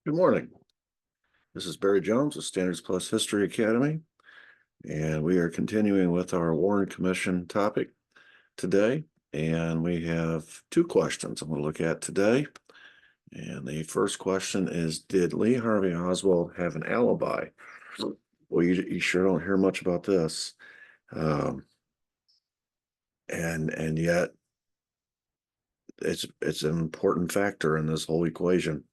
Good morning. This is Barry Jones of Standards Plus History Academy, and we are continuing with our Warren Commission topic today. And we have two questions I'm going to look at today. And the first question is, did Lee Harvey Oswald have an alibi? Well, you sure don't hear much about this. And yet it's an important factor in this whole equation.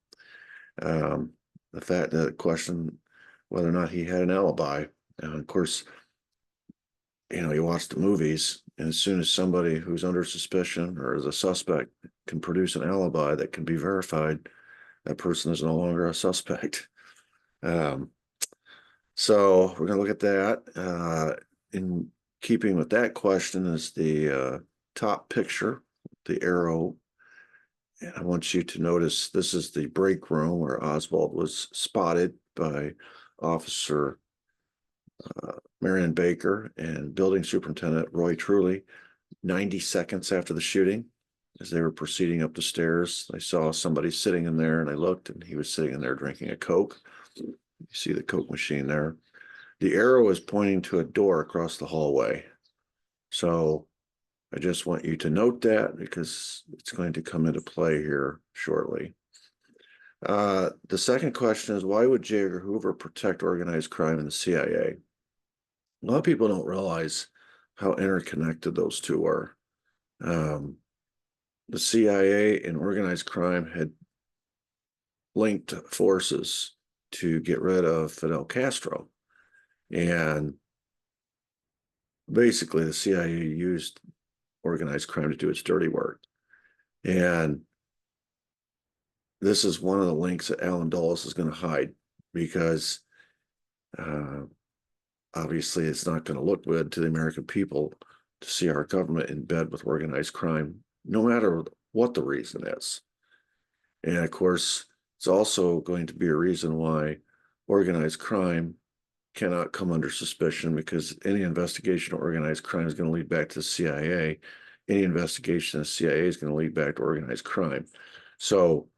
The question whether or not he had an alibi. And of course, you watch the movies, and as soon as somebody who's under suspicion or is a suspect can produce an alibi that can be verified, that person is no longer a suspect. Um, so we're going to look at that. In keeping with that question is the top picture, the arrow. And I want you to notice this is the break room where Oswald was spotted by Officer Marion Baker and Building Superintendent Roy Truly 90 seconds after the shooting. As they were proceeding up the stairs, I saw somebody sitting in there, and I looked, and he was sitting in there drinking a Coke. You see the Coke machine there. The arrow is pointing to a door across the hallway. So I just want you to note that because it's going to come into play here shortly. The second question is, why would J. Edgar Hoover protect organized crime in the CIA? A lot of people don't realize how interconnected those two are. The CIA and organized crime had linked forces to get rid of Fidel Castro. And basically, the CIA used organized crime to do its dirty work. And this is one of the links that Alan Dulles is going to hide because obviously it's not going to look good to the American people to see our government in bed with organized crime, no matter what the reason is. And of course, it's also going to be a reason why organized crime cannot come under suspicion, because any investigation of organized crime is going to lead back to the CIA. Any investigation of the CIA is going to lead back to organized crime. So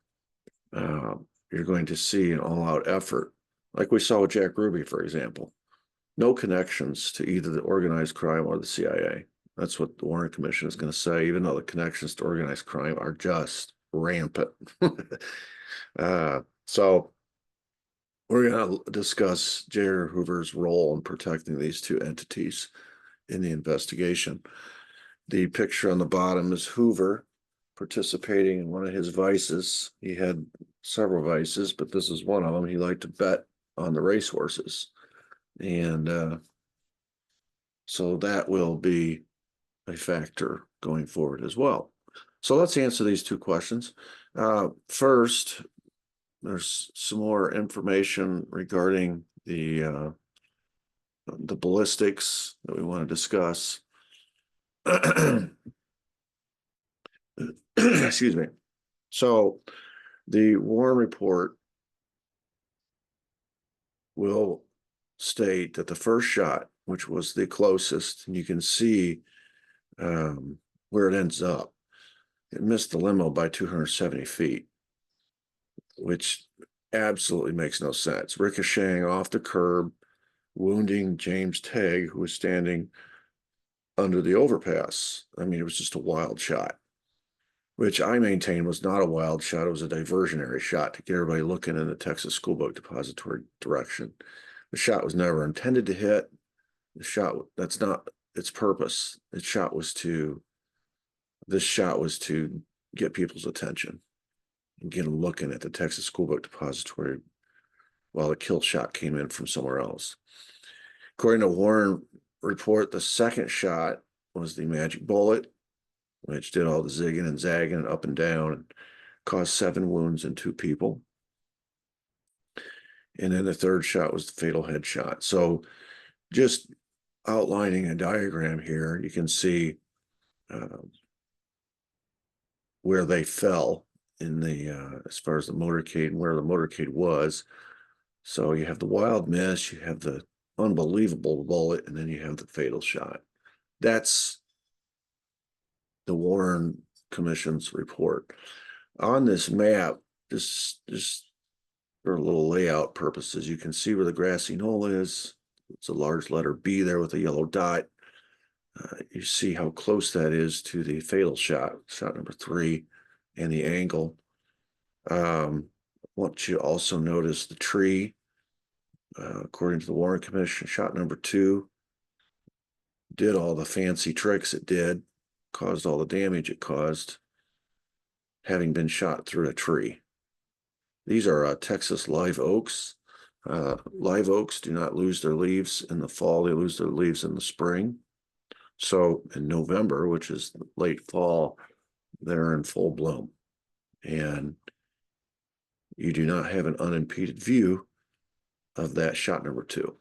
you're going to see an all-out effort, like we saw with Jack Ruby, for example. No connections to either the organized crime or the CIA. That's what the Warren Commission is going to say, even though the connections to organized crime are just rampant. So we're going to discuss J. Edgar Hoover's role in protecting these two entities in the investigation. The picture on the bottom is Hoover participating in one of his vices. He had several vices, but this is one of them. He liked to bet on the racehorses. And so that will be a factor going forward as well. So let's answer these two questions. First, there's some more information regarding the ballistics that we want to discuss. Excuse me. So the Warren report will state that the first shot, which was the closest, and you can see where it ends up, it missed the limo by 270 feet, which absolutely makes no sense. Ricocheting off the curb, wounding James Tagg, who was standing under the overpass. I mean, it was just a wild shot, which I maintain was not a wild shot. It was a diversionary shot to get everybody looking in the Texas School Book Depository direction. The shot was never intended to hit. The shot, that's not its purpose. This shot was to get people's attention and get them looking at the Texas School Book Depository while the kill shot came in from somewhere else. According to Warren report, the second shot was the magic bullet, which did all the zigging and zagging and up and down and caused 7 wounds in 2 people. And then the third shot was the fatal headshot. So just outlining a diagram here, you can see where they fell in the as far as the motorcade and where the motorcade was. So you have the wild miss, you have the unbelievable bullet, and then you have the fatal shot. That's the Warren Commission's report. On this map, just for little layout purposes. You can see where the grassy knoll is. It's a large letter B there with a yellow dot. You see how close that is to the fatal shot, shot number 3, and the angle. I want you to also notice the tree. According to the Warren Commission, shot number 2 did all the fancy tricks it did, caused all the damage it caused, having been shot through a tree. These are Texas live oaks. Live oaks do not lose their leaves in the fall, they lose their leaves in the spring. So in November, which is late fall, they're in full bloom. And you do not have an unimpeded view of that shot number 2.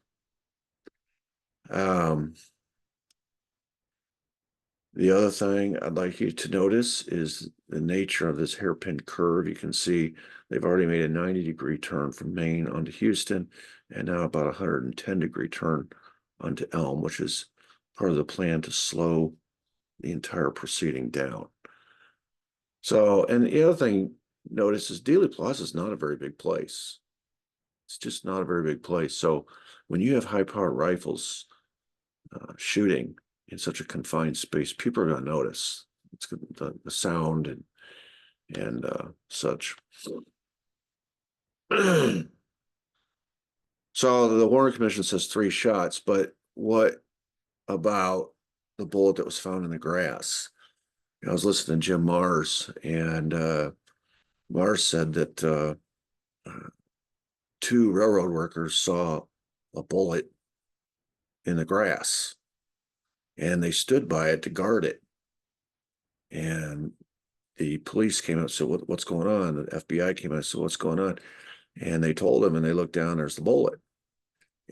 The other thing I'd like you to notice is the nature of this hairpin curve. You can see they've already made a 90-degree turn from Maine onto Houston, and now about a 110-degree turn onto Elm, which is part of the plan to slow the entire proceeding down. So, and the other thing, notice is Dealey Plaza is not a very big place. It's just not a very big place. So when you have high-powered rifles shooting in such a confined space, people are going to notice. It's the sound and such. So the Warren Commission says 3 shots, but what about the bullet that was found in the grass? I was listening to Jim Mars, and Mars said that 2 railroad workers saw a bullet in the grass, and they stood by it to guard it. And the police came out and said, what's going on? The FBI came out and said, what's going on? And they told them, and they looked down, there's the bullet.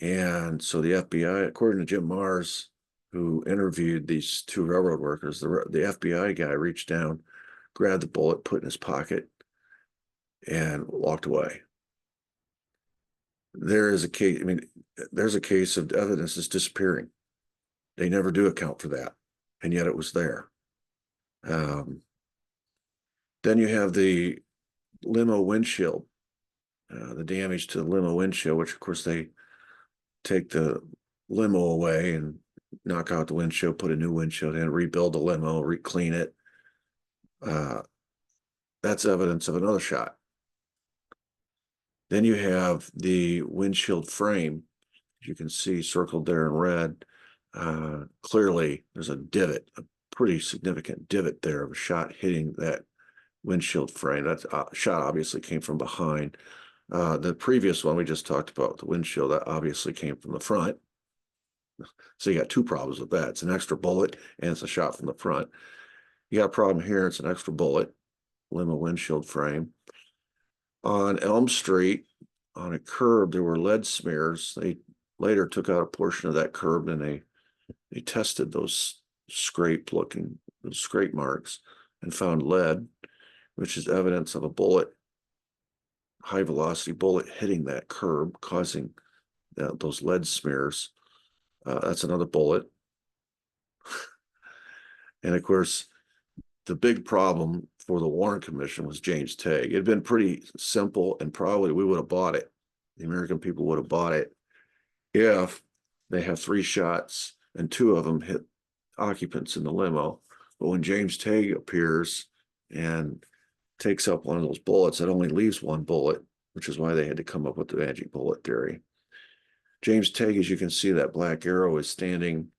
And so the FBI, according to Jim Mars, who interviewed these 2 railroad workers, the FBI guy reached down, grabbed the bullet, put it in his pocket, and walked away. There is a case, I mean, there's a case of evidence that's disappearing. They never do account for that, and yet it was there. Then you have the limo windshield, the damage to the limo windshield, which of course they take the limo away and knock out the windshield, put a new windshield in, rebuild the limo, clean it. That's evidence of another shot. Then you have the windshield frame. You can see circled there in red. Clearly, there's a divot, a pretty significant divot there of a shot hitting that windshield frame. That shot obviously came from behind. The previous one we just talked about, the windshield, that obviously came from the front. So you got 2 problems with that. It's an extra bullet, and it's a shot from the front. You got a problem here. It's an extra bullet, limo windshield frame. On Elm Street, on a curb, there were lead smears. They later took out a portion of that curb, and they tested those scrape marks and found lead, which is evidence of a bullet, high velocity bullet hitting that curb, causing those lead smears. That's another bullet. And of course, the big problem for the Warren Commission was James Tague. It had been pretty simple, and probably we would have bought it. The American people would have bought it if they have 3 shots and 2 of them hit occupants in the limo. But when James Tague appears and takes up one of those bullets, it only leaves 1 bullet, which is why they had to come up with the magic bullet theory. James Tague, as you can see, that black arrow is standing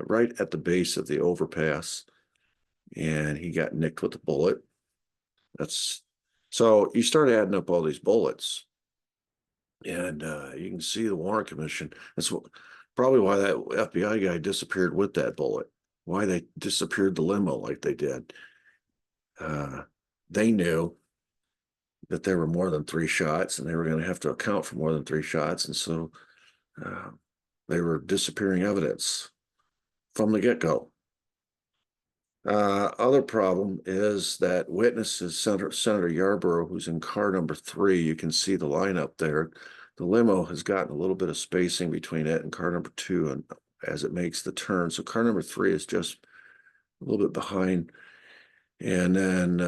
right at the base of the overpass, and he got nicked with the bullet. So you start adding up all these bullets, and you can see the Warren Commission. That's probably why that FBI guy disappeared with that bullet, why they disappeared the limo like they did. They knew that there were more than 3 shots, and they were going to have to account for more than 3 shots. And so they were disappearing evidence from the get-go. Other problem is that witnesses, Senator Yarborough, who's in car number 3, you can see the lineup there. The limo has gotten a little bit of spacing between it and car number 2, and as it makes the turn. So car number 3 is just a little bit behind. And then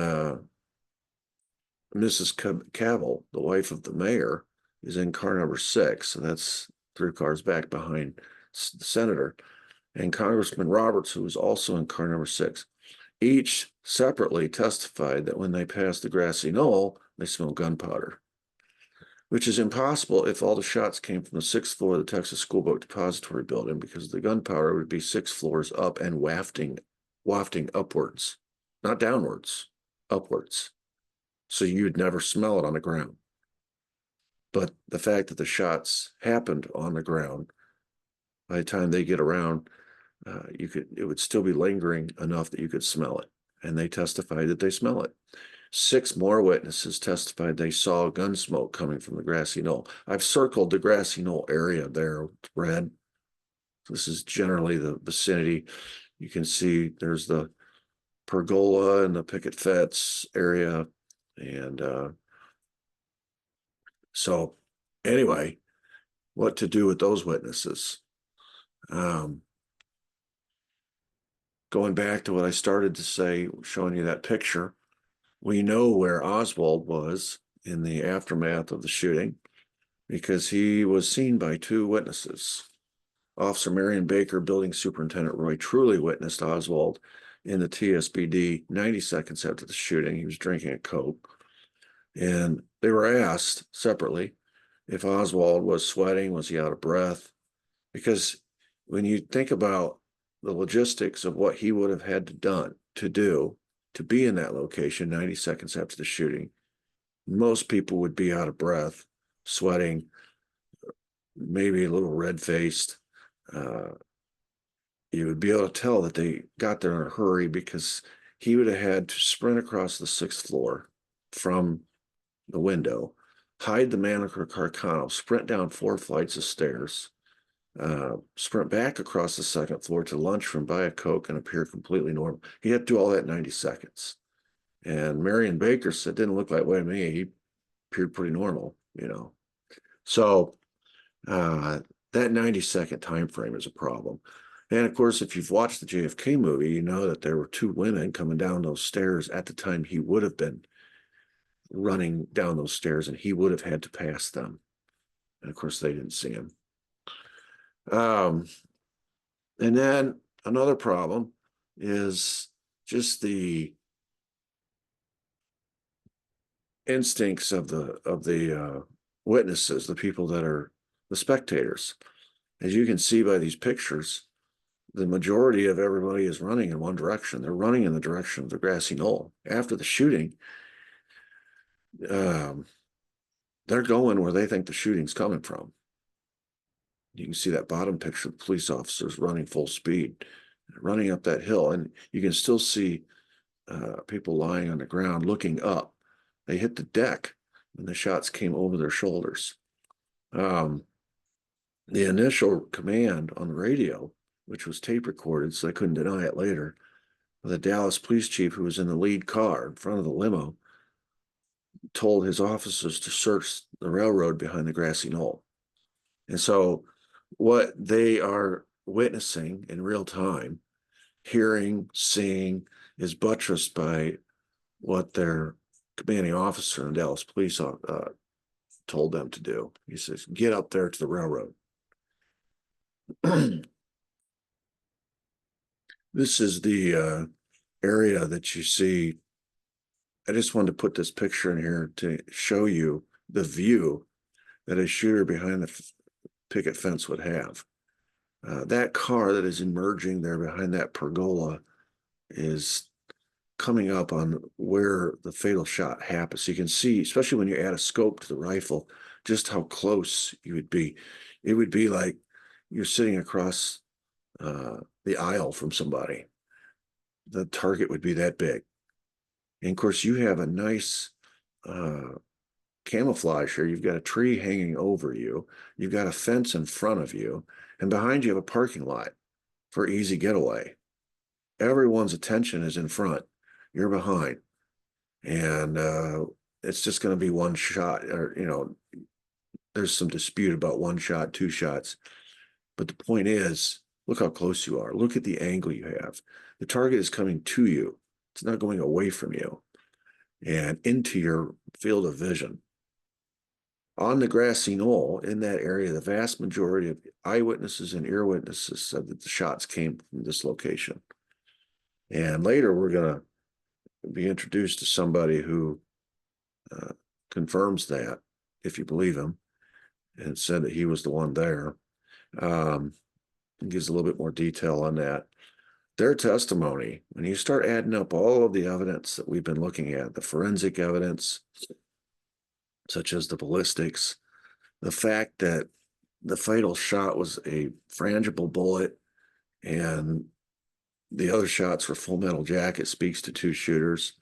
Mrs. Cavill, the wife of the mayor, is in car number 6. So that's 3 cars back behind the senator. And Congressman Roberts, who was also in car number 6, each separately testified that when they passed the grassy knoll, they smelled gunpowder, which is impossible if all the shots came from the 6th floor of the Texas School Book Depository Building, because the gunpowder would be 6 floors up and wafting upwards, not downwards, upwards. So you'd never smell it on the ground. But the fact that the shots happened on the ground, by the time they get around, it would still be lingering enough that you could smell it. And they testified that they smell it. 6 more witnesses testified they saw gun smoke coming from the grassy knoll. I've circled the grassy knoll area there with red. This is generally the vicinity. You can see there's the pergola and the picket fence area. And so anyway, what to do with those witnesses? Going back to what I started to say, showing you that picture, we know where Oswald was in the aftermath of the shooting because he was seen by 2 witnesses. Officer Marion Baker, Building Superintendent Roy Truly witnessed Oswald in the TSBD 90 seconds after the shooting. He was drinking a Coke. And they were asked separately if Oswald was sweating, was he out of breath? Because when you think about the logistics of what he would have had to do to be in that location 90 seconds after the shooting, most people would be out of breath, sweating, maybe a little red-faced. You would be able to tell that they got there in a hurry because he would have had to sprint across the 6th floor from the window, hide the man or Carcano, sprint down 4 flights of stairs, sprint back across the 2nd floor to the lunchroom, buy a Coke, and appear completely normal. He had to do all that in 90 seconds. And Marion Baker said, didn't look that way to me. He appeared pretty normal, you know. So that 90-second time frame is a problem. And of course, if you've watched the JFK movie, you know that there were 2 women coming down those stairs at the time he would have been running down those stairs, and he would have had to pass them. And of course, they didn't see him. And then another problem is just the instincts of the witnesses, the people that are the spectators. As you can see by these pictures, the majority of everybody is running in one direction. They're running in the direction of the grassy knoll. After the shooting, they're going where they think the shooting's coming from. You can see that bottom picture of police officers running full speed, running up that hill. And you can still see people lying on the ground looking up. They hit the deck and the shots came over their shoulders. The initial command on the radio, which was tape recorded, so I couldn't deny it later, the Dallas police chief, who was in the lead car in front of the limo, told his officers to search the railroad behind the grassy knoll. And so what they are witnessing in real time, hearing, seeing, is buttressed by what their commanding officer in Dallas police told them to do. He says, get up there to the railroad. This is the area that you see. I just wanted to put this picture in here to show you the view that a shooter behind the picket fence would have. That car that is emerging there behind that pergola is coming up on where the fatal shot happens. So you can see, especially when you add a scope to the rifle, just how close you would be. It would be like you're sitting across the aisle from somebody. The target would be that big. And of course, you have a nice camouflage here. You've got a tree hanging over you. You've got a fence in front of you. And behind you have a parking lot for easy getaway. Everyone's attention is in front. You're behind. And it's just going to be one shot. Or, you know, there's some dispute about 1 shot, 2 shots. But the point is, look how close you are. Look at the angle you have. The target is coming to you. It's not going away from you. and into your field of vision. On the grassy knoll in that area, the vast majority of eyewitnesses and ear witnesses said that the shots came from this location. And later we're going to be introduced to somebody who confirms that, if you believe him, and said that he was the one there. Gives a little bit more detail on that. Their testimony, when you start adding up all of the evidence that we've been looking at, the forensic evidence, such as the ballistics, the fact that the fatal shot was a frangible bullet and the other shots were full metal jacket speaks to two shooters.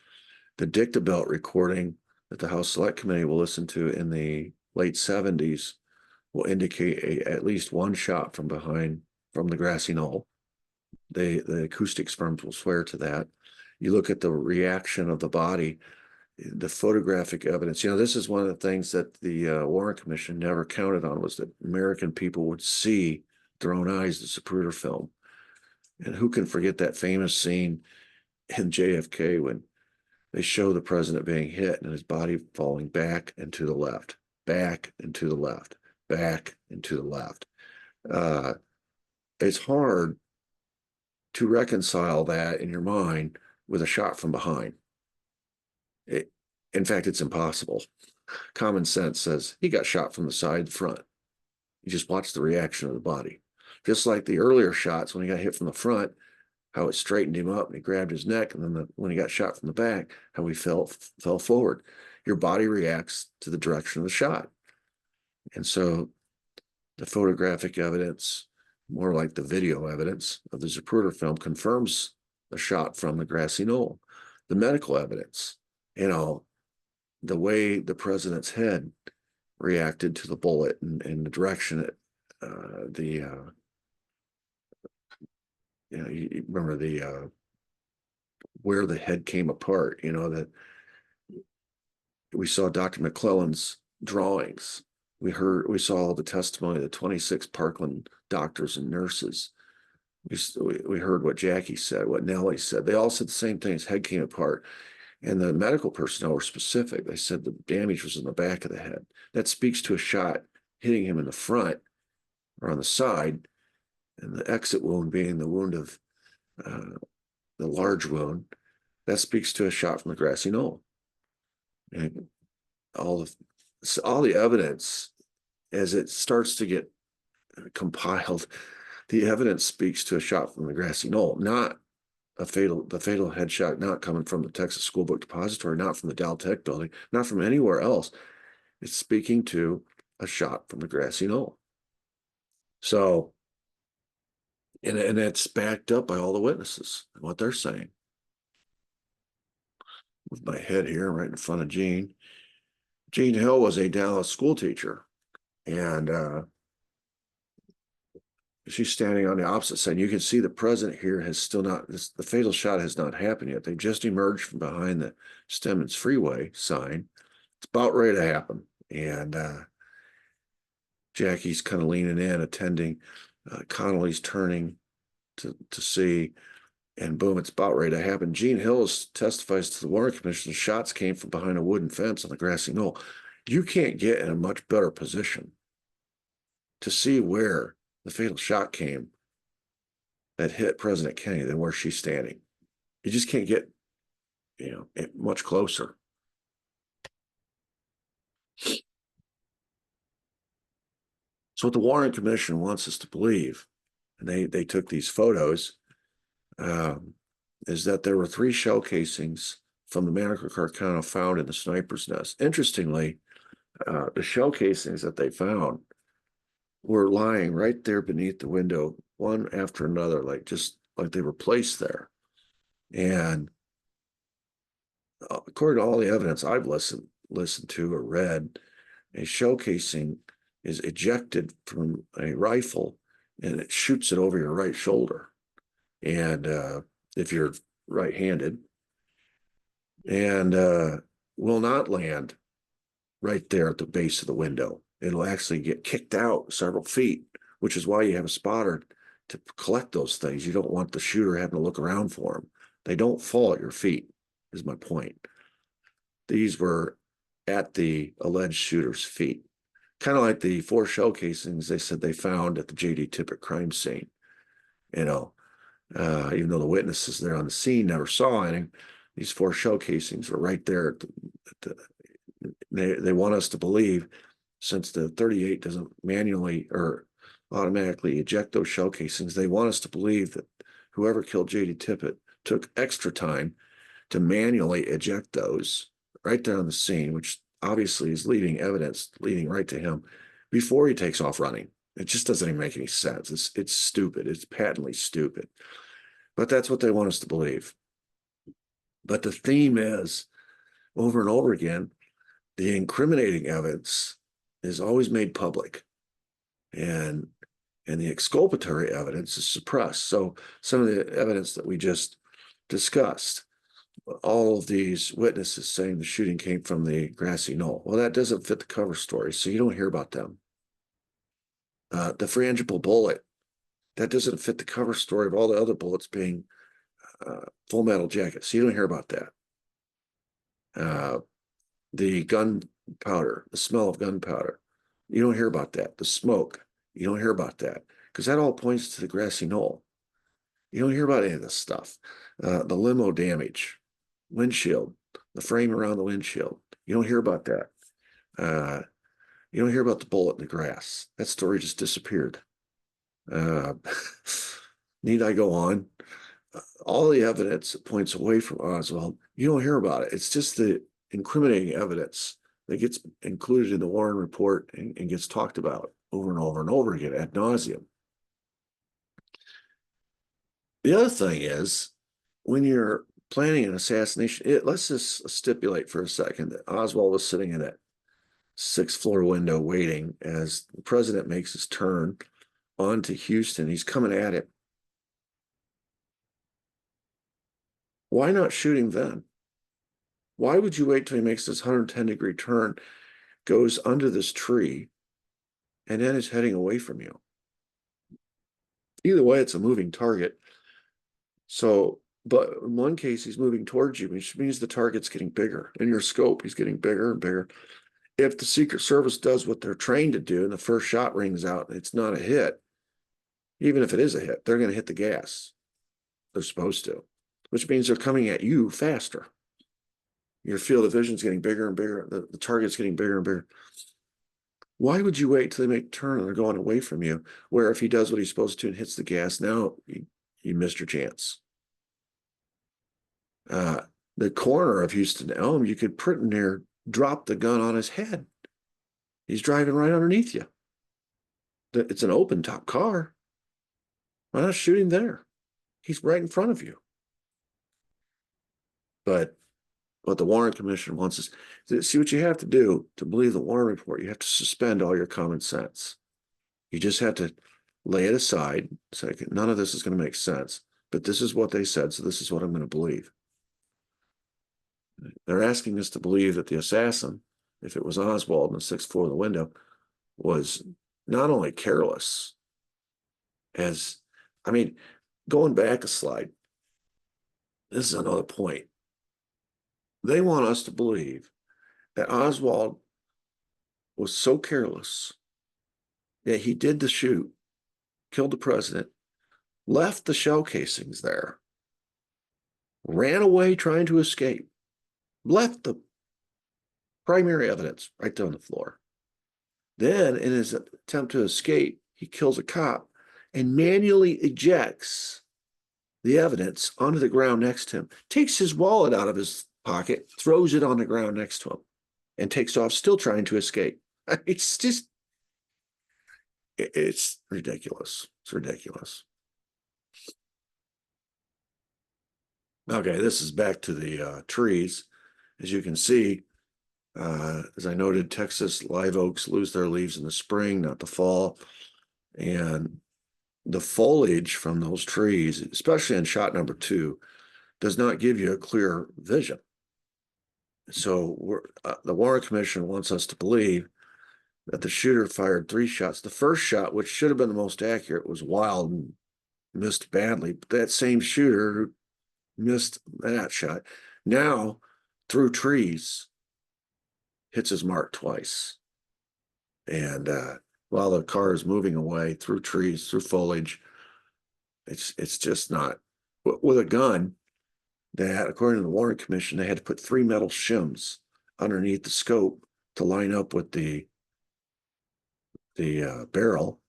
The dictabelt recording that the House Select Committee will listen to in the late 70s will indicate at least one shot from behind from the grassy knoll. The acoustics firms will swear to that. You look at the reaction of the body, the photographic evidence. This is one of the things that the Warren Commission never counted on, was that American people would see their own eyes the Zapruder film. And who can forget that famous scene in JFK when they show the president being hit and his body falling back and to the left, back and to the left, back and to the left. It's hard to reconcile that in your mind with a shot from behind. In fact, it's impossible. Common sense says he got shot from the side, front. You just watch the reaction of the body. Just like the earlier shots, when he got hit from the front, how it straightened him up and he grabbed his neck, and then when he got shot from the back, how he fell forward. Your body reacts to the direction of the shot. And so the photographic evidence, more like the video evidence of the Zapruder film, confirms the shot from the grassy knoll. The medical evidence, the way the president's head reacted to the bullet and the direction it, you remember where the head came apart, that we saw Dr. McClellan's drawings. We saw all the testimony of the 26 Parkland doctors and nurses. We heard what Jackie said, what Nellie said. They all said the same thing: his head came apart. And the medical personnel were specific. They said the damage was in the back of the head. That speaks to a shot hitting him in the front or on the side, and the exit wound being the wound of the large wound. That speaks to a shot from the grassy knoll. And all the evidence, as it starts to get compiled, the evidence speaks to a shot from the grassy knoll, not the fatal headshot, not coming from the Texas School Book Depository, not from the Dow Tech building, not from anywhere else. It's speaking to a shot from the grassy knoll. So, and it's backed up by all the witnesses and what they're saying. With my head here right in front of Jean. Jean Hill was a Dallas school teacher, and she's standing on the opposite side. You can see the president here has still not, the fatal shot has not happened yet. They've just emerged from behind the Stemmons Freeway sign. It's about ready to happen. And Jackie's kind of leaning in, attending. Connolly's turning to see, and boom, it's about ready to happen. Gene Hills testifies to the Warren Commission. The shots came from behind a wooden fence on the grassy knoll. You can't get in a much better position to see where the fatal shot came that hit President Kennedy than where she's standing. You just can't get, much closer. So what the Warren Commission wants us to believe, and they took these photos, is that there were 3 shell casings from the Manicure Carcano found in the sniper's nest. Interestingly, the shell casings that they found were lying right there beneath the window, one after another, just like they were placed there. And according to all the evidence I've listened to or read, a shell casing is ejected from a rifle and it shoots it over your right shoulder. And if you're right-handed, and will not land right there at the base of the window. It'll actually get kicked out several feet, which is why you have a spotter to collect those things. You don't want the shooter having to look around for them. They don't fall at your feet, is my point. these were at the alleged shooter's feet. Kind of like the 4 shell casings they said they found at the J.D. Tippit crime scene. You know, even though the witnesses there on the scene never saw any, these 4 shell casings were right there. They want us to believe, since the 38 doesn't manually or automatically eject those shell casings, they want us to believe that whoever killed J.D. Tippit took extra time to manually eject those right there on the scene, which obviously is leading evidence leading right to him before he takes off running. It just doesn't even make any sense. It's stupid. It's patently stupid. But that's what they want us to believe. But the theme is, over and over again, the incriminating evidence is always made public, and the exculpatory evidence is suppressed. So some of the evidence that we just discussed, all of these witnesses saying the shooting came from the grassy knoll. Well, that doesn't fit the cover story, so you don't hear about them. The frangible bullet, that doesn't fit the cover story of all the other bullets being full metal jackets, so you don't hear about that. The gunpowder, the smell of gunpowder, you don't hear about that. The smoke, you don't hear about that, because that all points to the grassy knoll. You don't hear about any of this stuff. The limo damage, windshield, the frame around the windshield, you don't hear about that. You don't hear about the bullet in the grass. That story just disappeared. Need I go on? All the evidence that points away from Oswald, you don't hear about it. It's just the incriminating evidence that gets included in the Warren report and gets talked about over and over and over again ad nauseum. The other thing is, when you're planning an assassination, let's just stipulate for a second that Oswald was sitting in that 6th floor window waiting as the president makes his turn onto Houston. He's coming at it. Why not shoot him then? Why would you wait till he makes this 110-degree turn, goes under this tree, and then is heading away from you? Either way, it's a moving target. So, but in one case, he's moving towards you, which means the target's getting bigger. In your scope, he's getting bigger and bigger. If the Secret Service does what they're trained to do and the first shot rings out and it's not a hit, even if it is a hit, they're going to hit the gas. They're supposed to, which means they're coming at you faster. Your field of vision is getting bigger and bigger. The target's getting bigger and bigger. Why would you wait till they make a turn and they're going away from you, where if he does what he's supposed to and hits the gas, now you missed your chance? The corner of Houston Elm, you could pretty near drop the gun on his head. He's driving right underneath you. It's an open top car. Why not shoot him there? He's right in front of you. But what the Warren Commission wants is, see what you have to do to believe the Warren report. You have to suspend all your common sense. You just have to lay it aside, say, none of this is going to make sense, but this is what they said, so this is what I'm going to believe. They're asking us to believe that the assassin, if it was Oswald in the 6th floor of the window, was not only careless, going back a slide, this is another point. They want us to believe that Oswald was so careless that he did the shoot, killed the president, left the shell casings there, ran away trying to escape, left the primary evidence right there on the floor. Then, in his attempt to escape, he kills a cop and manually ejects the evidence onto the ground next to him, takes his wallet out of his pocket, throws it on the ground next to him, and takes off, still trying to escape. It's just, it's ridiculous. It's ridiculous. Okay, this is back to the trees. As you can see, as I noted, Texas live oaks lose their leaves in the spring, not the fall. And the foliage from those trees, especially in shot number 2, does not give you a clear vision. So the Warren Commission wants us to believe that the shooter fired 3 shots. The first shot, which should have been the most accurate, was wild and missed badly. But that same shooter missed that shot. Now, through trees, hits his mark twice. And while the car is moving away through trees, through foliage, it's just not. With a gun, that according to the Warren Commission, they had to put 3 metal shims underneath the scope to line up with the barrel.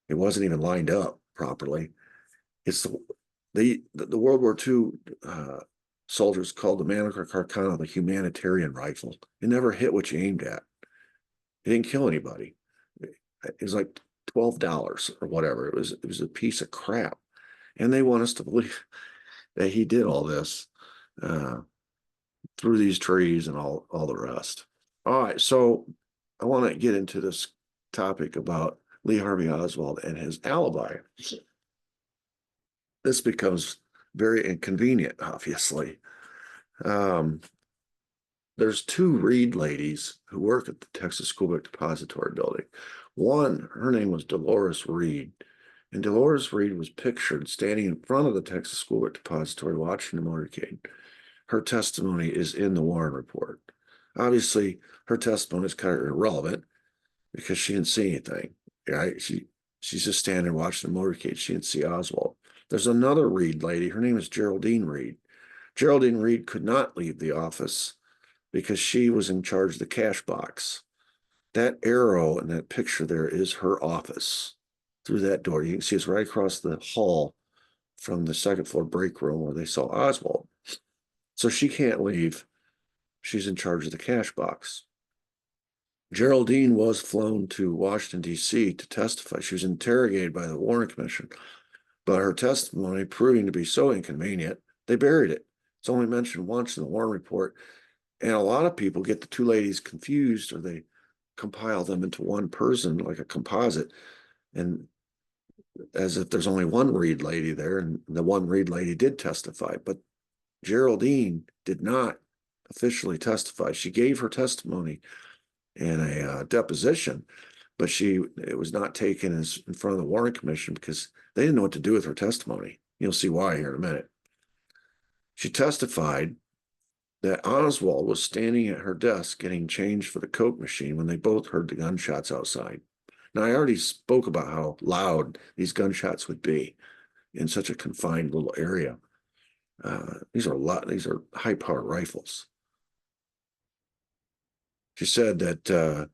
It wasn't even lined up properly. It's the World War II soldiers called the Mannlicher Carcano the humanitarian rifle. It never hit what you aimed at. It didn't kill anybody. It was like $12 or whatever. It was a piece of crap, and they want us to believe that he did all this through these trees and all the rest. All right, so I want to get into this topic about Lee Harvey Oswald and his alibi. This becomes very inconvenient, obviously. There's 2 Reid ladies who work at the Texas School Book Depository building. One, her name was Dolores Reid, and Dolores Reid was pictured standing in front of the Texas School Book Depository watching the motorcade. Her testimony is in the Warren report. Obviously, her testimony is kind of irrelevant because she didn't see anything, right? She's just standing watching the motorcade. She didn't see Oswald. There's another Reid lady. Her name is Geraldine Reid. Geraldine Reid could not leave the office because she was in charge of the cash box. That arrow in that picture there is her office. Through that door, you can see it's right across the hall from the second floor break room where they saw Oswald. So she can't leave. She's in charge of the cash box. Geraldine was flown to Washington, D.C. to testify. She was interrogated by the Warren Commission, but her testimony proving to be so inconvenient, they buried it. It's only mentioned once in the Warren report, and a lot of people get the 2 ladies confused, or they compile them into one person like a composite, and as if there's only one Reid lady there, and the one Reid lady did testify, but Geraldine did not officially testify. She gave her testimony in a deposition, but it was not taken in front of the Warren Commission because they didn't know what to do with her testimony. You'll see why here in a minute. She testified that Oswald was standing at her desk getting change for the Coke machine when they both heard the gunshots outside. Now, I already spoke about how loud these gunshots would be in such a confined little area. These are high-powered rifles. She said that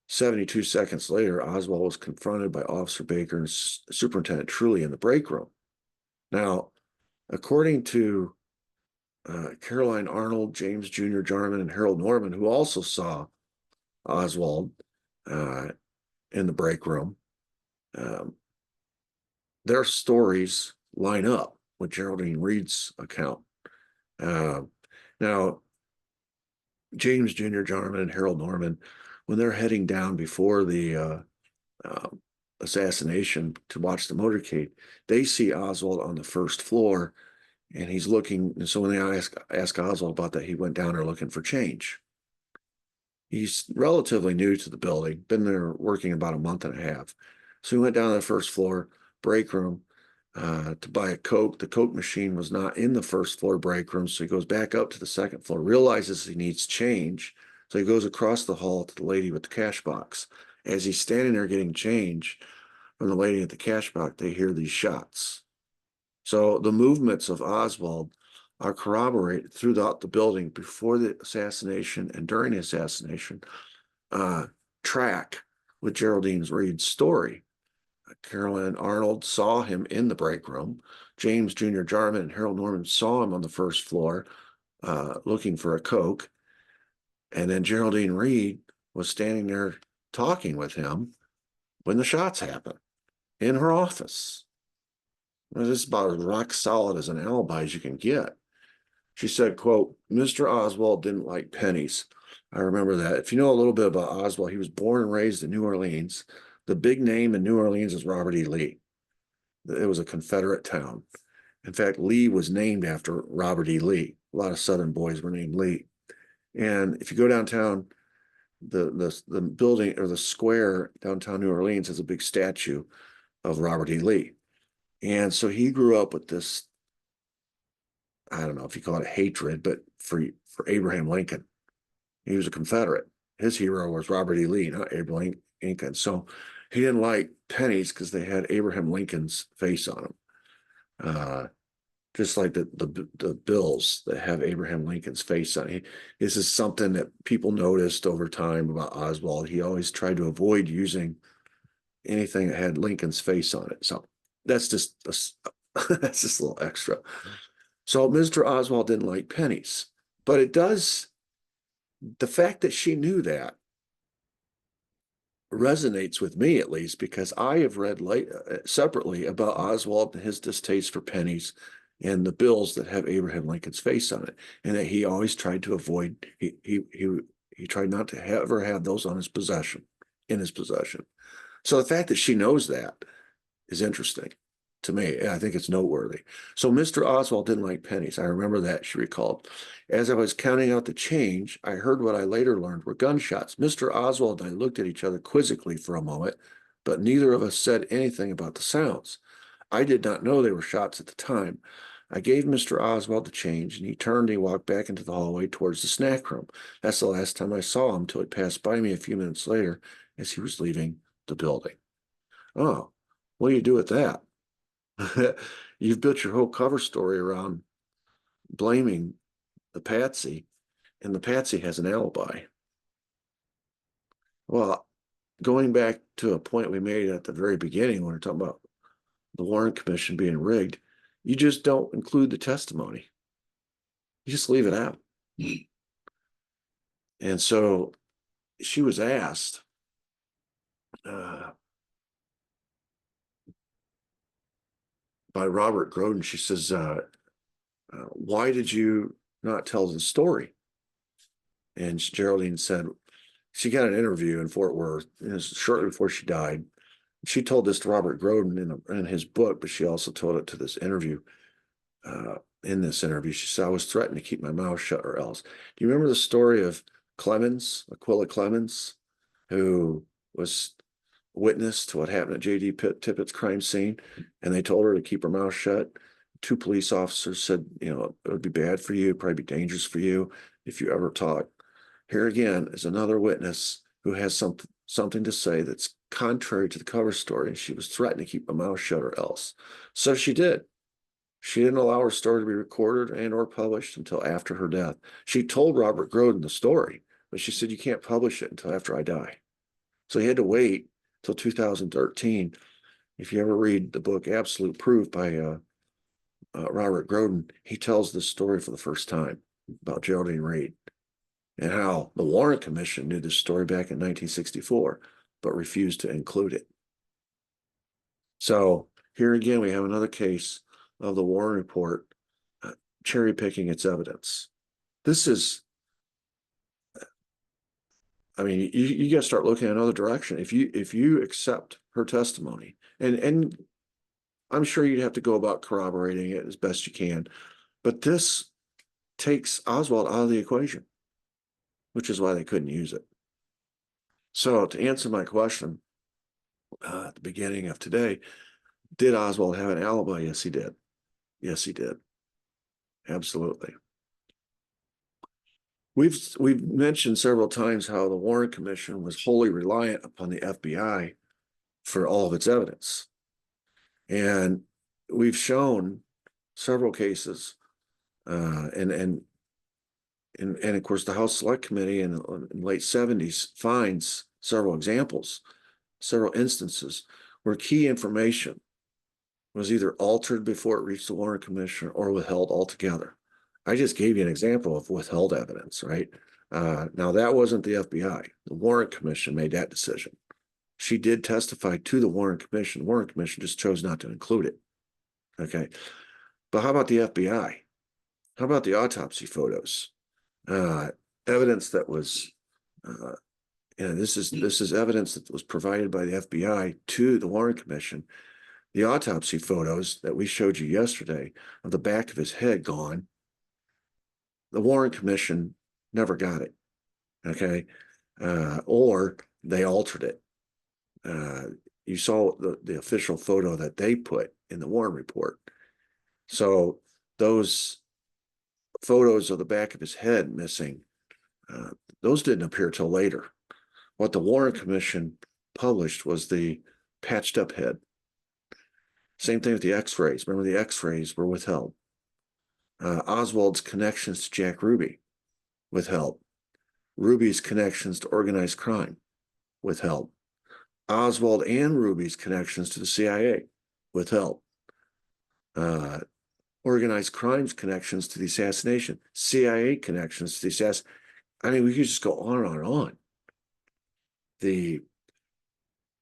72 seconds later, Oswald was confronted by Officer Baker and Superintendent Truly in the break room. Now, according to Caroline Arnold, James Jr. Jarman, and Harold Norman, who also saw Oswald in the break room, their stories line up with Geraldine Reid's account. Now, James Jr. Jarman and Harold Norman, when they're heading down before the assassination to watch the motorcade, they see Oswald on the first floor, and he's looking. And so when they ask Oswald about that, he went down there looking for change. He's relatively new to the building, been there working about a month and a half. So he went down to the first floor break room to buy a Coke. The Coke machine was not in the first floor break room, so he goes back up to the second floor, realizes he needs change. So he goes across the hall to the lady with the cash box. As he's standing there getting change from the lady at the cash box, they hear these shots. So the movements of Oswald are corroborated throughout the building before the assassination and during the assassination, track with Geraldine Reid's story. Caroline Arnold saw him in the break room. James Jr. Jarman and Harold Norman saw him on the first floor looking for a Coke. And then Geraldine Reid was standing there talking with him when the shots happened in her office. This is about as rock solid as an alibi as you can get. She said, quote, "Mr. Oswald didn't like pennies." I remember that. If you know a little bit about Oswald, he was born and raised in New Orleans. The big name in New Orleans is Robert E. Lee. It was a Confederate town. In fact, Lee was named after Robert E. Lee. A lot of Southern boys were named Lee. And if you go downtown, the building or the square downtown New Orleans has a big statue of Robert E. Lee. And so he grew up with this, I don't know if you call it hatred, but for Abraham Lincoln. He was a Confederate. his hero was Robert E. Lee, not Abraham Lincoln. So he didn't like pennies because they had Abraham Lincoln's face on them. Just like the bills that have Abraham Lincoln's face on it. This is something that people noticed over time about Oswald. He always tried to avoid using anything that had Lincoln's face on it. So that's just that's just a little extra. So Mr. Oswald didn't like pennies, but it does, the fact that she knew that resonates with me, at least, because I have read separately about Oswald and his distaste for pennies and the bills that have Abraham Lincoln's face on it, and that he always tried to avoid, he tried not to ever have those on his possession, in his possession. So the fact that she knows that is interesting to me. I think it's noteworthy. So Mr. Oswald didn't like pennies. I remember that, she recalled. As I was counting out the change, I heard what I later learned were gunshots. Mr. Oswald and I looked at each other quizzically for a moment, but neither of us said anything about the sounds. I did not know they were shots at the time. I gave Mr. Oswald the change, and he turned and he walked back into the hallway towards the snack room. That's the last time I saw him till he passed by me a few minutes later as he was leaving the building. Oh, what do you do with that? You've built your whole cover story around blaming the patsy, and the patsy has an alibi. Well, going back to a point we made at the very beginning when we're talking about the Warren Commission being rigged, you just don't include the testimony. You just leave it out. And so she was asked, by Robert Groden, she says, why did you not tell the story? And Geraldine said, she got an interview in Fort Worth shortly before she died. She told this to Robert Groden in his book, but she also told it to this interview. In this interview, she said, I was threatened to keep my mouth shut or else. Do you remember the story of Clemens, Aquila Clemens, who was witness to what happened at J.D. Tippett's crime scene, and they told her to keep her mouth shut? Two police officers said, you know, it would be bad for you, probably be dangerous for you if you ever talk. Here again is another witness who has something to say that's contrary to the cover story, and she was threatened to keep her mouth shut or else. So she did. She didn't allow her story to be recorded and or published until after her death. She told Robert Groden the story, but she said, you can't publish it until after I die. So he had to wait till 2013. If you ever read the book Absolute Proof by Robert Groden, he tells this story for the first time about Geraldine Reid and how the Warren Commission knew this story back in 1964, but refused to include it. So here again, we have another case of the Warren Report cherry picking its evidence. This is, I mean, you got to start looking in another direction. If you accept her testimony, and I'm sure you'd have to go about corroborating it as best you can, but this takes Oswald out of the equation, which is why they couldn't use it. So to answer my question at the beginning of today, did Oswald have an alibi? Yes, he did. Yes, he did. Absolutely. We've mentioned several times how the Warren Commission was wholly reliant upon the FBI for all of its evidence. And we've shown several cases, and of course the House Select Committee in the late 70s finds several examples, several instances where key information was either altered before it reached the Warren Commission or withheld altogether. I just gave you an example of withheld evidence, right? Now that wasn't the FBI. The Warren Commission made that decision. She did testify to the Warren Commission. The Warren Commission just chose not to include it. Okay. But how about the FBI? How about the autopsy photos? Evidence that was, this is evidence that was provided by the FBI to the Warren Commission. The autopsy photos that we showed you yesterday of the back of his head gone, the Warren Commission never got it, okay? Or they altered it. You saw the official photo that they put in the Warren report. So those photos of the back of his head missing, Those didn't appear till later. What the Warren Commission published was the patched up head. Same thing with the x-rays. Remember, the x-rays were withheld. Oswald's connections to Jack Ruby withheld. Ruby's connections to organized crime withheld. Oswald and Ruby's connections to the CIA withheld. Organized crimes connections to the assassination, CIA connections to the assassination. I mean, we could just go on and on and on. The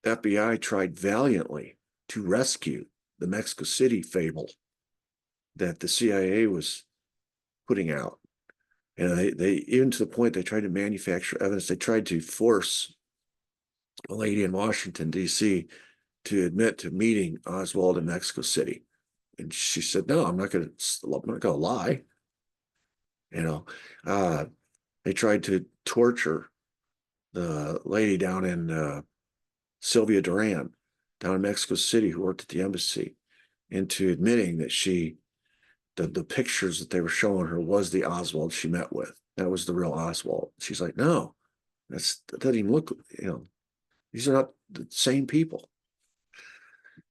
FBI tried valiantly to rescue the Mexico City fable that the CIA was putting out. And they even to the point they tried to manufacture evidence. They tried to force a lady in Washington, D.C. to admit to meeting Oswald in Mexico City. And she said, no, I'm not going to lie. They tried to torture the lady down in Sylvia Duran, down in Mexico City, who worked at the embassy, into admitting that the pictures that they were showing her was the Oswald she met with. That was the real Oswald. She's like, no, that doesn't even look, these are not the same people.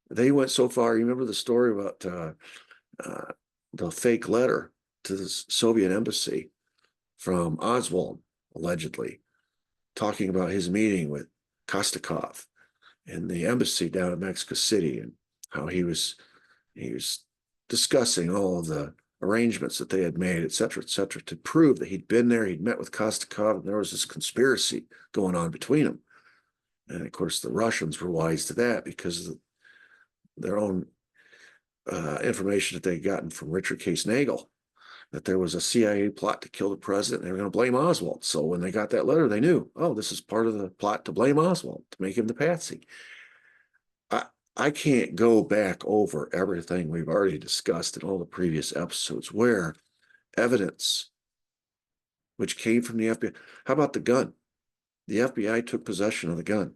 They went so far. You remember the story about the fake letter to the Soviet embassy from Oswald, allegedly, talking about his meeting with Kostakov in the embassy down in Mexico City, and how he was discussing all of the arrangements that they had made, et cetera, to prove that he'd been there, he'd met with Kostakov, and there was this conspiracy going on between them. And of course, the Russians were wise to that because of their own information that they'd gotten from Richard Case Nagel, that there was a CIA plot to kill the president, and they were going to blame Oswald. So when they got that letter, they knew, oh, this is part of the plot to blame Oswald, to make him the patsy. I can't go back over everything we've already discussed in all the previous episodes where evidence which came from the FBI. How about the gun? The FBI took possession of the gun,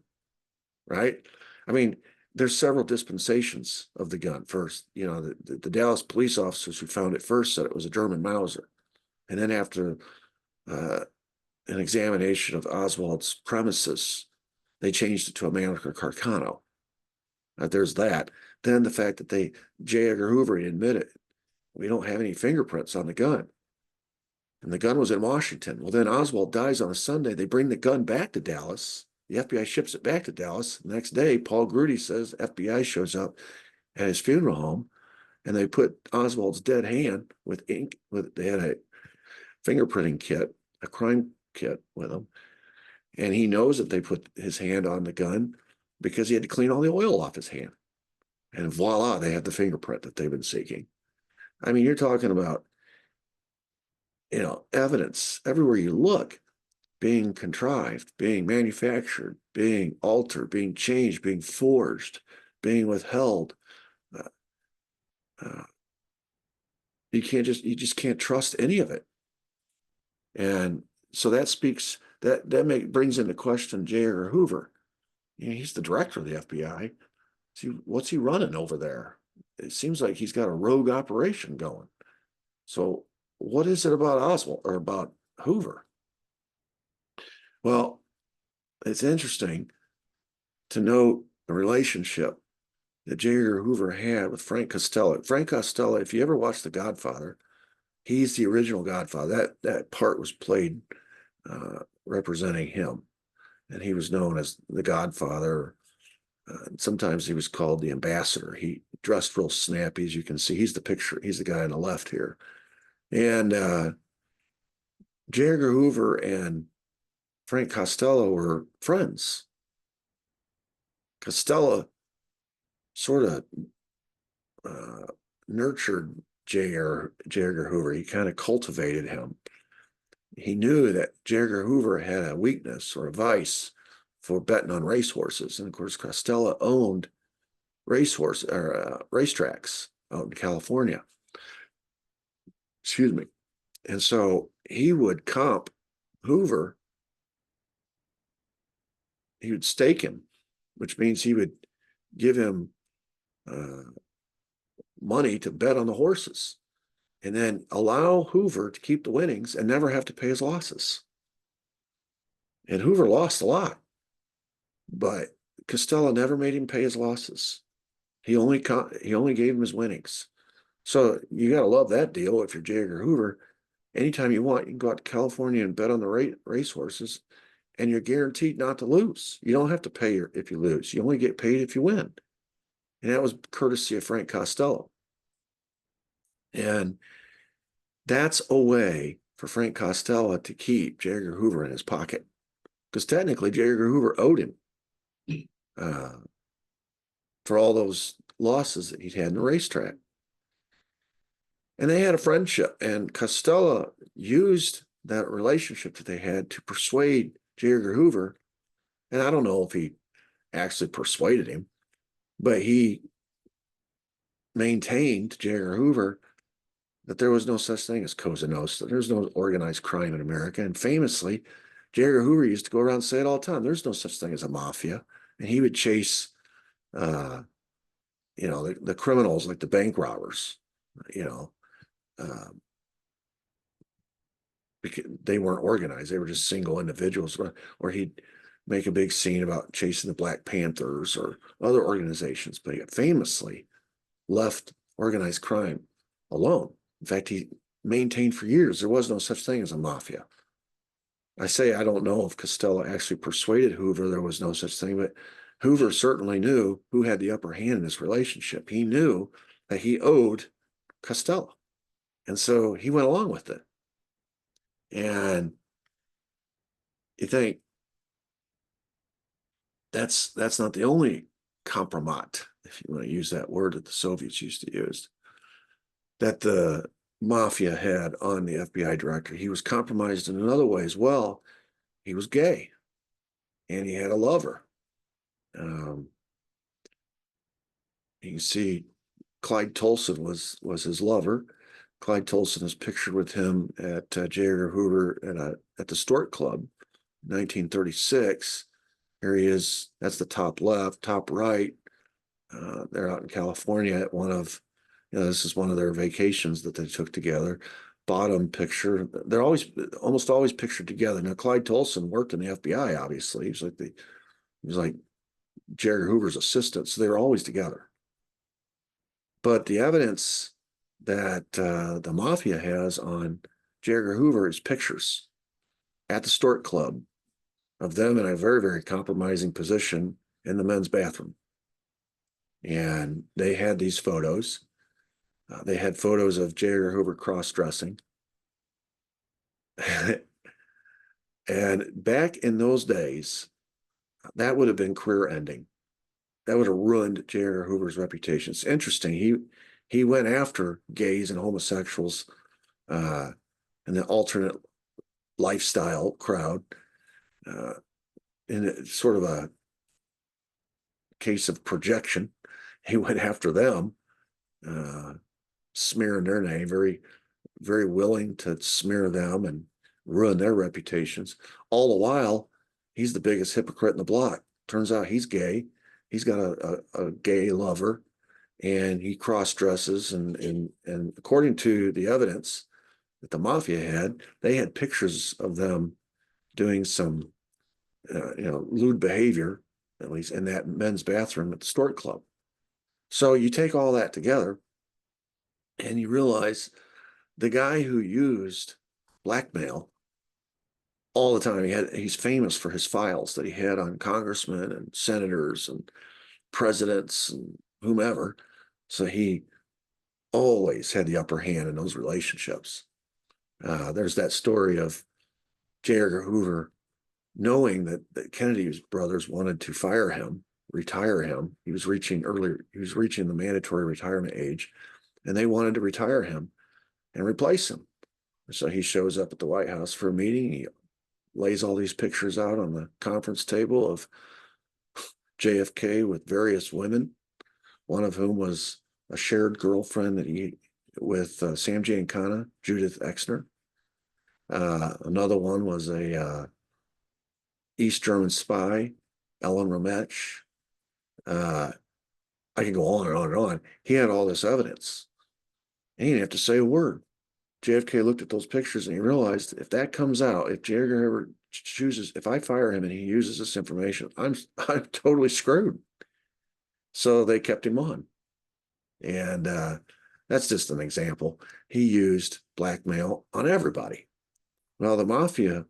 right? I mean, there's several dispensations of the gun. First, the Dallas police officers who found it first said it was a German Mauser. And then after an examination of Oswald's premises, they changed it to a Mannlicher Carcano. There's that. Then the fact that J. Edgar Hoover admitted, we don't have any fingerprints on the gun. And the gun was in Washington. Well, then Oswald dies on a Sunday. They bring the gun back to Dallas. The FBI ships it back to Dallas. The next day, Paul Grudy says FBI shows up at his funeral home, and they put Oswald's dead hand with ink. They had a fingerprinting kit, a crime kit with them. And he knows that they put his hand on the gun because he had to clean all the oil off his hand. And voila, they had the fingerprint that they've been seeking. I mean, you're talking about, evidence everywhere you look being contrived, being manufactured, being altered, being changed, being forged, being withheld. You just can't trust any of it. And so that brings into question J. Edgar Hoover. He's the director of the FBI. What's he running over there? It seems like he's got a rogue operation going. So what is it about Oswald or about Hoover? Well, it's interesting to note the relationship that J. Edgar Hoover had with Frank Costello. Frank Costello, if you ever watch The Godfather, he's the original Godfather. That part was played representing him, and he was known as the Godfather. Sometimes he was called the ambassador. He dressed real snappy, as you can see. He's the guy on the left here. And J. Edgar Hoover and Frank Costello were friends. Costello sort of nurtured J. Edgar Hoover. He kind of cultivated him. He knew that J. Edgar Hoover had a weakness or a vice for betting on racehorses. And of course, Costello owned racetracks out in California. Excuse me. And so he would comp Hoover. He would stake him, which means he would give him money to bet on the horses, and then allow Hoover to keep the winnings and never have to pay his losses. And Hoover lost a lot, but Costello never made him pay his losses. He only gave him his winnings. So you got to love that deal if you're J. Edgar Hoover. Anytime you want, you can go out to California and bet on the racehorses, and you're guaranteed not to lose. You don't have to pay if you lose. You only get paid if you win. And that was courtesy of Frank Costello. And that's a way for Frank Costello to keep J. Edgar Hoover in his pocket. Because technically, J. Edgar Hoover owed him for all those losses that he'd had in the racetrack. And they had a friendship, and Costello used that relationship that they had to persuade J. Edgar Hoover. And I don't know if he actually persuaded him, but he maintained to J. Edgar Hoover that there was no such thing as Cosa Nostra. There's no organized crime in America. And famously, J. Edgar Hoover used to go around and say it all the time. There's no such thing as a mafia. And he would chase, the criminals like the bank robbers, because they weren't organized. They were just single individuals. Or he'd make a big scene about chasing the Black Panthers or other organizations. But he famously left organized crime alone. In fact, he maintained for years there was no such thing as a mafia. I say I don't know if Costello actually persuaded Hoover there was no such thing, but Hoover certainly knew who had the upper hand in this relationship. He knew that he owed Costello. And so he went along with it. And you think that's not the only compromat, if you want to use that word that the Soviets used to use, that the mafia had on the FBI director. He was compromised in another way as well. He was gay, and he had a lover. You can see Clyde Tolson was his lover. Clyde Tolson is pictured with him at J. Edgar Hoover at the Stork Club, 1936. Here he is. That's the top left, top right. They're out in California at this is one of their vacations that they took together. Bottom picture, they're almost always pictured together. Now, Clyde Tolson worked in the FBI, obviously. He was like J. Edgar Hoover's assistant, so they were always together. But the evidence that the mafia has on J. Edgar Hoover is pictures at the Stork Club of them in a very, very compromising position in the men's bathroom. And they had these photos. They had photos of J. Edgar Hoover cross-dressing. And back in those days, that would have been career-ending. That would have ruined J. Edgar Hoover's reputation. It's interesting. He went after gays and homosexuals and the alternate lifestyle crowd in sort of a case of projection. He went after them, smearing their name, very, very willing to smear them and ruin their reputations. All the while, he's the biggest hypocrite in the block. Turns out he's gay. He's got a gay lover, and he cross-dresses. And according to the evidence that the mafia had, they had pictures of them doing some, lewd behavior, at least in that men's bathroom at the Stork Club. So you take all that together, and you realize the guy who used blackmail all the time, he's famous for his files that he had on congressmen and senators and presidents and whomever. So he always had the upper hand in those relationships. There's that story of J. Edgar Hoover knowing that the Kennedy brothers wanted to fire him, retire him. He was reaching the mandatory retirement age, and they wanted to retire him and replace him. So he shows up at the White House for a meeting. He lays all these pictures out on the conference table of JFK with various women, one of whom was a shared girlfriend with Sam Giancana, Judith Exner. Another one was a East German spy, Ellen Rometsch. I could go on and on and on. He had all this evidence, and he didn't have to say a word. JFK looked at those pictures and he realized if that comes out, if J. Edgar chooses, if I fire him and he uses this information, I'm totally screwed. So they kept him on. And that's just an example. He used blackmail on everybody. Well, the mafia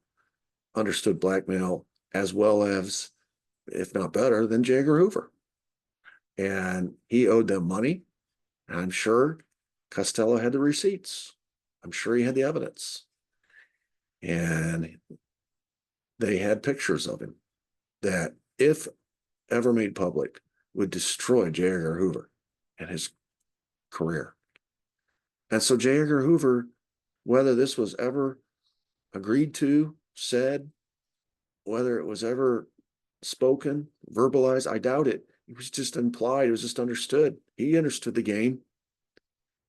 understood blackmail as well as, if not better, than J. Edgar Hoover. And he owed them money. I'm sure Costello had the receipts. I'm sure he had the evidence. And they had pictures of him that, if ever made public, would destroy J. Edgar Hoover and his career. And so J. Edgar Hoover, whether this was ever agreed to, said, whether it was ever spoken, verbalized, I doubt it. It was just implied. It was just understood. He understood the game.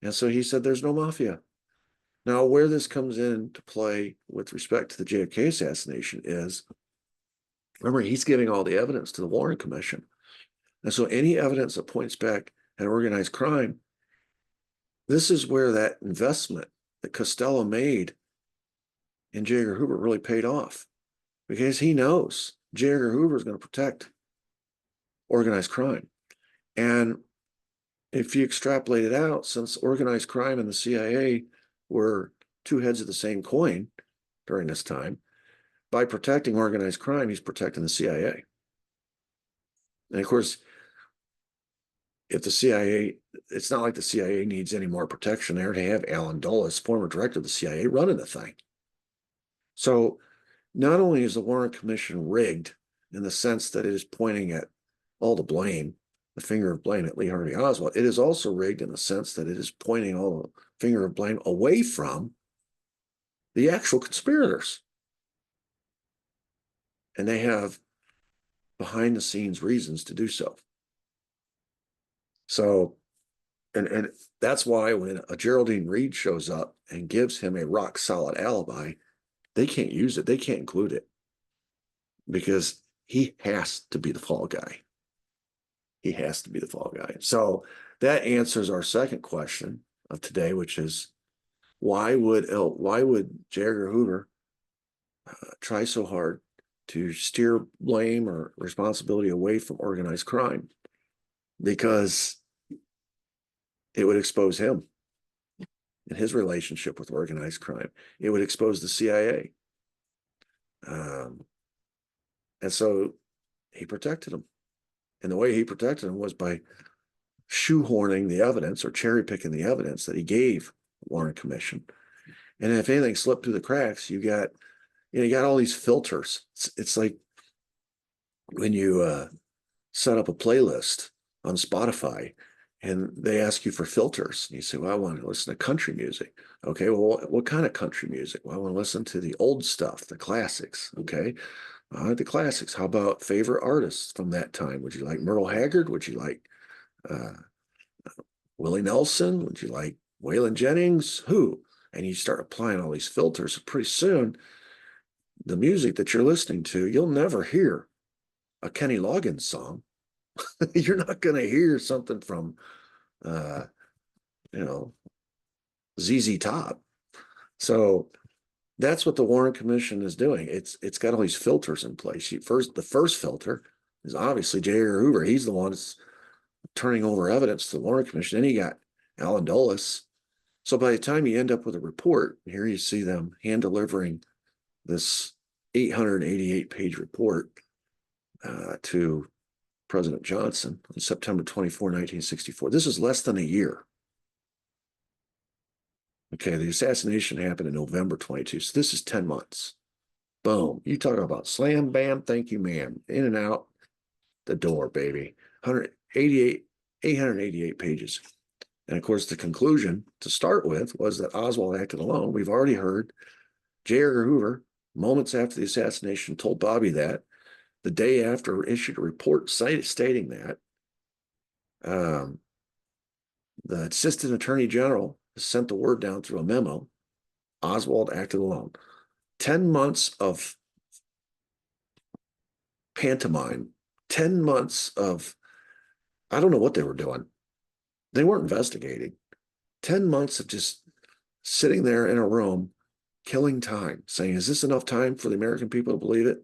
And so he said, there's no mafia. Now, where this comes into play with respect to the JFK assassination is, remember, he's giving all the evidence to the Warren Commission. And so any evidence that points back at organized crime, this is where that investment that Costello made in J. Edgar Hoover really paid off, because he knows J. Edgar Hoover is going to protect organized crime. And if you extrapolate it out, since organized crime and the CIA were two heads of the same coin during this time, by protecting organized crime, he's protecting the CIA. And of course, if the CIA, it's not like the CIA needs any more protection there. To have Alan Dulles, former director of the CIA, running the thing. So not only is the Warren Commission rigged in the sense that it is pointing at all the blame, the finger of blame at Lee Harvey Oswald, it is also rigged in the sense that it is pointing all the finger of blame away from the actual conspirators. And they have behind the scenes reasons to do so. So, and that's why when a Geraldine Reid shows up and gives him a rock solid alibi, they can't use it. They can't include it, because he has to be the fall guy. He has to be the fall guy. So that answers our second question of today, which is, why would J. Edgar Hoover try so hard to steer blame or responsibility away from organized crime? Because it would expose him and his relationship with organized crime. It would expose the CIA. And so he protected him. And the way he protected him was by shoehorning the evidence, or cherry picking the evidence that he gave the Warren Commission. And if anything slipped through the cracks, you got all these filters. It's like when you set up a playlist on Spotify and they ask you for filters. And you say, well, I want to listen to country music. Okay, well, what kind of country music? Well, I want to listen to the old stuff, the classics. Okay, the classics. How about favorite artists from that time? Would you like Merle Haggard? Would you like Willie Nelson? Would you like Waylon Jennings? Who? And you start applying all these filters. Pretty soon, the music that you're listening to, you'll never hear a Kenny Loggins song. You're not going to hear something from, ZZ Top. So that's what the Warren Commission is doing. It's got all these filters in place. The first filter is obviously J. Edgar Hoover. He's the one that's turning over evidence to the Warren Commission. Then you got Alan Dulles. So by the time you end up with a report, here you see them hand delivering this 888-page report to President Johnson on September 24, 1964. This is less than a year. Okay, the assassination happened in November 22. So this is 10 months. Boom. You talk about slam, bam, thank you, ma'am. In and out the door, baby. 888 pages. And of course, the conclusion to start with was that Oswald acted alone. We've already heard J. Edgar Hoover, moments after the assassination, told Bobby that. The day after, issued a report stating that. The Assistant Attorney General sent the word down through a memo. Oswald acted alone. 10 months of pantomime, 10 months of, I don't know what they were doing. They weren't investigating. 10 months of just sitting there in a room killing time, saying, is this enough time for the American people to believe it?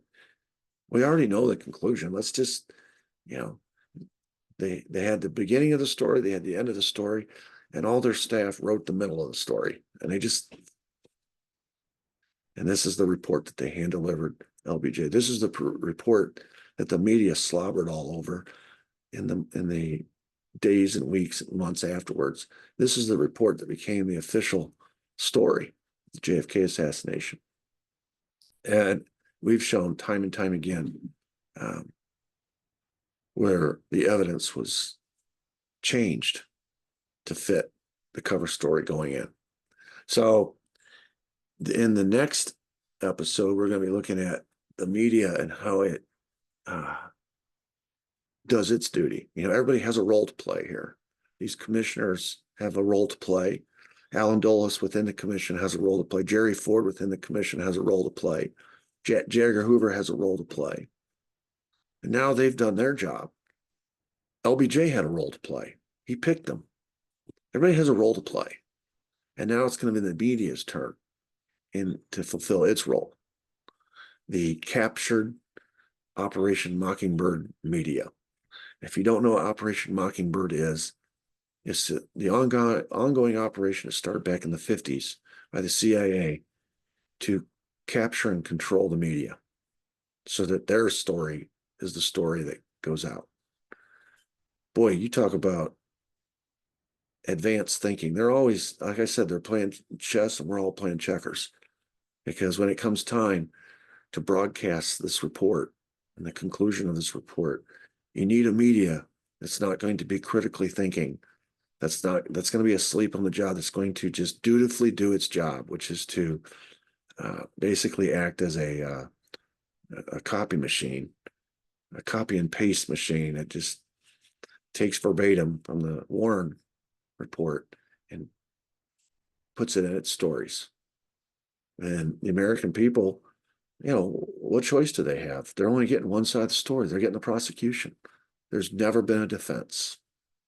We already know the conclusion. Let's just, you know, they had the beginning of the story, they had the end of the story, and all their staff wrote the middle of the story. And this is the report that they hand delivered LBJ. This is the report that the media slobbered all over in the days and weeks and months afterwards. This is the report that became the official story, the JFK assassination. And we've shown time and time again where the evidence was changed to fit the cover story going in. So in the next episode, we're going to be looking at the media and how it does its duty. You know, everybody has a role to play here. These commissioners have a role to play. Alan Dulles within the commission has a role to play. Jerry Ford within the commission has a role to play. J. Edgar Hoover has a role to play. And now they've done their job. LBJ had a role to play. He picked them. Everybody has a role to play. And now it's going to be the media's turn to fulfill its role. The captured Operation Mockingbird media. If you don't know what Operation Mockingbird is, it's the ongoing operation that started back in the 50s by the CIA to capture and control the media so that their story is the story that goes out. Boy, you talk about advanced thinking. They're always, like I said, they're playing chess and we're all playing checkers. Because when it comes time to broadcast this report and the conclusion of this report, you need a media that's not going to be critically thinking, that's going to be asleep on the job, that's going to just dutifully do its job, which is to basically act as a copy machine, a copy and paste machine that just takes verbatim from the Warren report and puts it in its stories. And the American people, you know, what choice do they have? They're only getting one side of the story. They're getting the prosecution. There's never been a defense.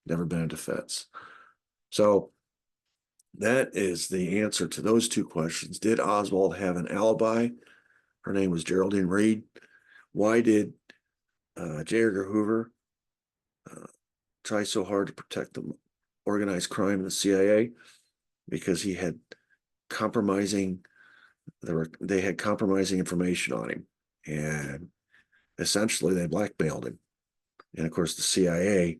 Never been a defense. So that is the answer to those two questions. Did Oswald have an alibi? Her name was Geraldine Reid. Why did J. Edgar Hoover try so hard to protect the organized crime in the CIA? Because he had compromising information on him, and essentially they blackmailed him. And of course, the CIA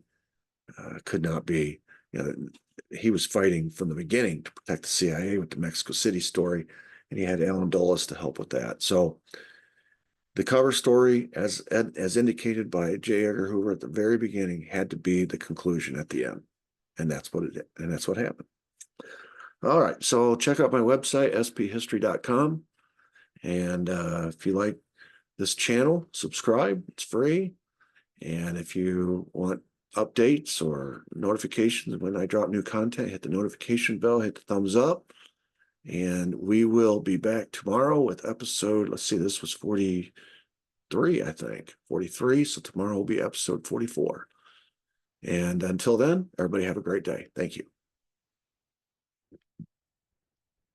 could not be, you know, he was fighting from the beginning to protect the CIA with the Mexico City story, and he had Alan Dulles to help with that. So the cover story, as indicated by J. Edgar Hoover at the very beginning, had to be the conclusion at the end, and that's what happened. All right, so check out my website, sphistory.com, and if you like this channel, subscribe. It's free. And if you want updates or notifications when I drop new content, hit the notification bell, hit the thumbs up. And we will be back tomorrow with episode, let's see, this was 43, I think. 43. So tomorrow will be episode 44. And until then, everybody have a great day. Thank you.